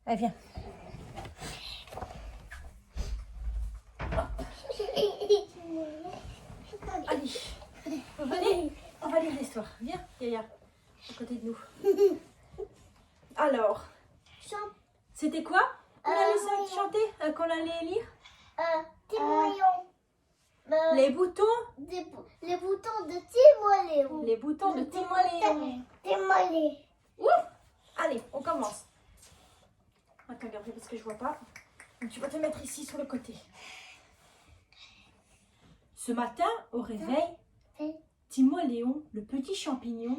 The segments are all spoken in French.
Allez, viens. Allez, on va lire l'histoire. Viens, Yaya, à côté de nous. Alors, c'était quoi qu'on allait chanter, qu'on allait lire? Les boutons. Les boutons de Timoléon. Les boutons de Timoléon. Timoléon. Allez, on commence. Attends, Gabriel, parce que je vois pas. Donc, tu vas te mettre ici sur le côté. Ce matin, au réveil, Timoléon, le petit champignon,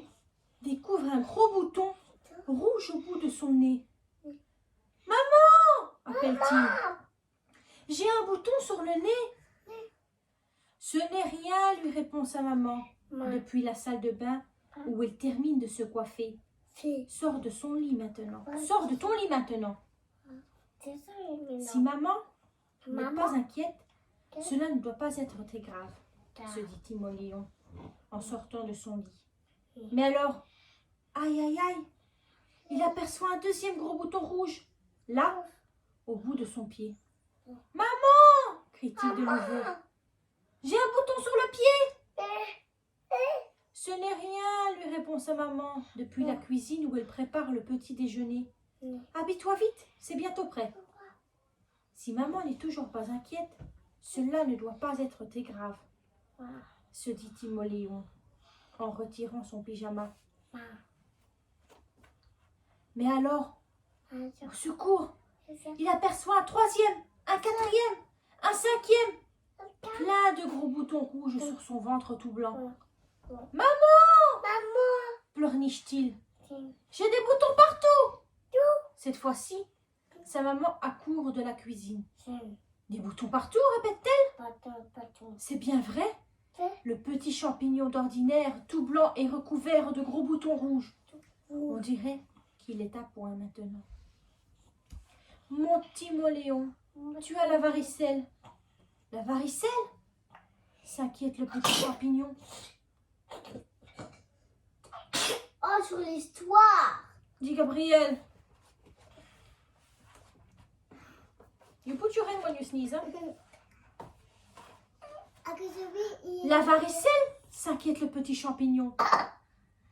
découvre un gros bouton rouge au bout de son nez. « Maman !» appelle-t-il. « J'ai un bouton sur le nez. » « Ce n'est rien, lui répond sa maman, depuis la salle de bain où elle termine de se coiffer. Sors de son lit maintenant. Sors de ton lit maintenant. Si maman n'est pas inquiète, cela ne doit pas être très grave, se dit Timoléon en sortant de son lit. Mais alors, aïe aïe aïe, il aperçoit un deuxième gros bouton rouge, là, au bout de son pied. « Maman !» crie-t-il de nouveau. « J'ai un bouton sur le pied !»« Ce n'est rien, lui répond sa maman, depuis la cuisine où elle prépare le petit déjeuner. « Habille-toi vite, c'est bientôt prêt. » Si maman n'est toujours pas inquiète, cela ne doit pas être très grave, se dit Timoléon en retirant son pyjama. Mais alors, au secours, il aperçoit un troisième, un quatrième, un cinquième, plein de gros boutons rouges sur son ventre tout blanc. « Maman !» pleurniche-t-il. « J'ai des boutons partout !» Cette fois-ci, sa maman accourt de la cuisine. « Des boutons partout ?» répète-t-elle. « C'est bien vrai !» Le petit champignon d'ordinaire, tout blanc et recouvert de gros boutons rouges. On dirait qu'il est à point maintenant. « Mon Timoléon, tu as la varicelle. »« La varicelle ?» s'inquiète le petit champignon. « Oh, sur l'histoire !» dit Gabriel. You put your hand when you sneeze, hein? La varicelle s'inquiète le petit champignon.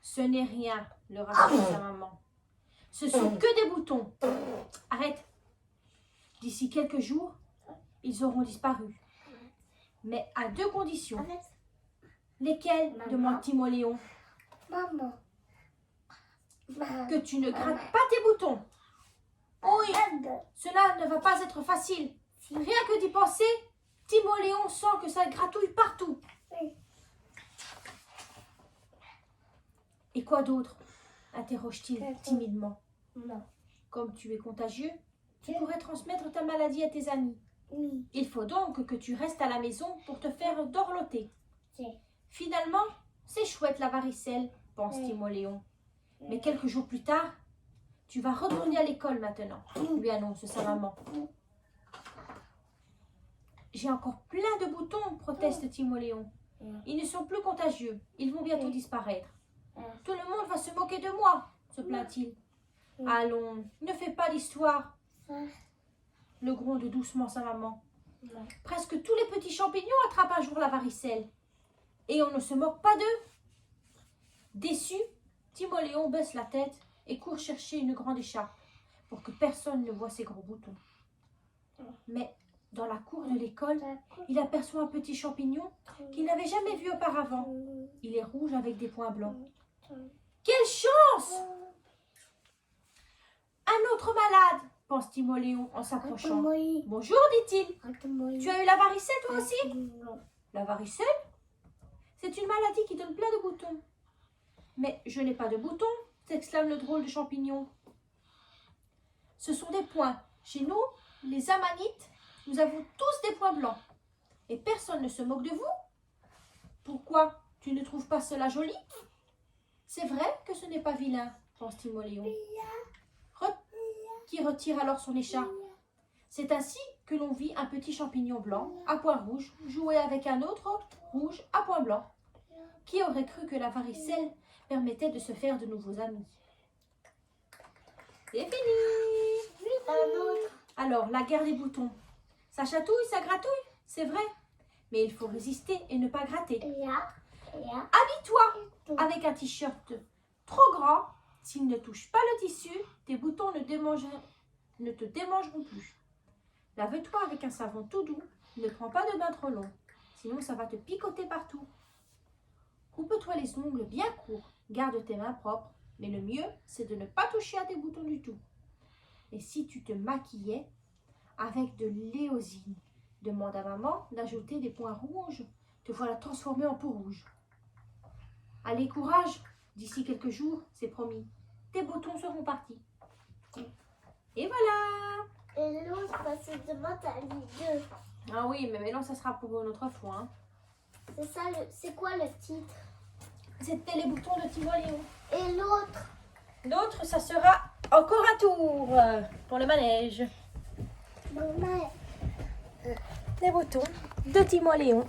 Ce n'est rien, le rassure sa maman. Ce sont que des boutons. Arrête. D'ici quelques jours, ils auront disparu. Mais à deux conditions. Lesquelles? Demande Timoléon. Maman. Que tu ne grattes pas tes boutons. Oui, cela ne va pas être facile. Rien que d'y penser, Timoléon sent que ça gratouille partout. Et quoi d'autre? Interroge-t-il timidement. Comme tu es contagieux, tu pourrais transmettre ta maladie à tes amis. Il faut donc que tu restes à la maison pour te faire dorloter. Finalement, c'est chouette la varicelle, pense Timoléon. Mais quelques jours plus tard, tu vas retourner à l'école maintenant, lui annonce sa maman. J'ai encore plein de boutons, proteste Timoléon. Ils ne sont plus contagieux, ils vont bientôt disparaître. Tout le monde va se moquer de moi, se plaint-il. Allons, ne fais pas l'histoire, le gronde doucement sa maman. Presque tous les petits champignons attrapent un jour la varicelle. Et on ne se moque pas d'eux. Déçu, Timoléon baisse la tête et court chercher une grande écharpe pour que personne ne voie ses gros boutons. Mais dans la cour de l'école, il aperçoit un petit champignon qu'il n'avait jamais vu auparavant. Il est rouge avec des points blancs. Quelle chance! Un autre malade, pense Timoléon en s'approchant. Bonjour, dit-il. Tu as eu la varicelle toi aussi? La varicelle? C'est une maladie qui donne plein de boutons. Mais je n'ai pas de boutons, s'exclame le drôle de champignon. Ce sont des points. Chez nous, les amanites, nous avons tous des points blancs. Et personne ne se moque de vous. Pourquoi tu ne trouves pas cela joli? C'est vrai que ce n'est pas vilain, pense Timoléon, qui retire alors son écharpe. C'est ainsi que l'on vit un petit champignon blanc à points rouges jouer avec un autre rouge à points blancs. Qui aurait cru que la varicelle permettait de se faire de nouveaux amis? C'est fini! Alors, la guerre des boutons. Ça chatouille, ça gratouille, c'est vrai. Mais il faut résister et ne pas gratter. Là. Habille-toi avec un t-shirt trop grand. S'il ne touche pas le tissu, tes boutons ne te démangeront plus. Lave-toi avec un savon tout doux. Ne prends pas de bain trop long, sinon ça va te picoter partout. Coupe-toi les ongles bien courts. Garde tes mains propres. Mais le mieux, c'est de ne pas toucher à tes boutons du tout. Et si tu te maquillais avec de l'éosine, demande à maman d'ajouter des points rouges. Te voilà transformée en peau rouge. Allez, courage. D'ici quelques jours, c'est promis. Tes boutons seront partis. Et voilà. Et l'autre, parce que demain, t'as mis 2. Ah oui, mais maintenant, ça sera pour une autre fois. Hein. C'est ça, c'est quoi le titre? C'était les boutons de Tim et Léon. Et l'autre? L'autre, ça sera encore un tour pour le manège. Maman. Les boutons de Tim et Léon.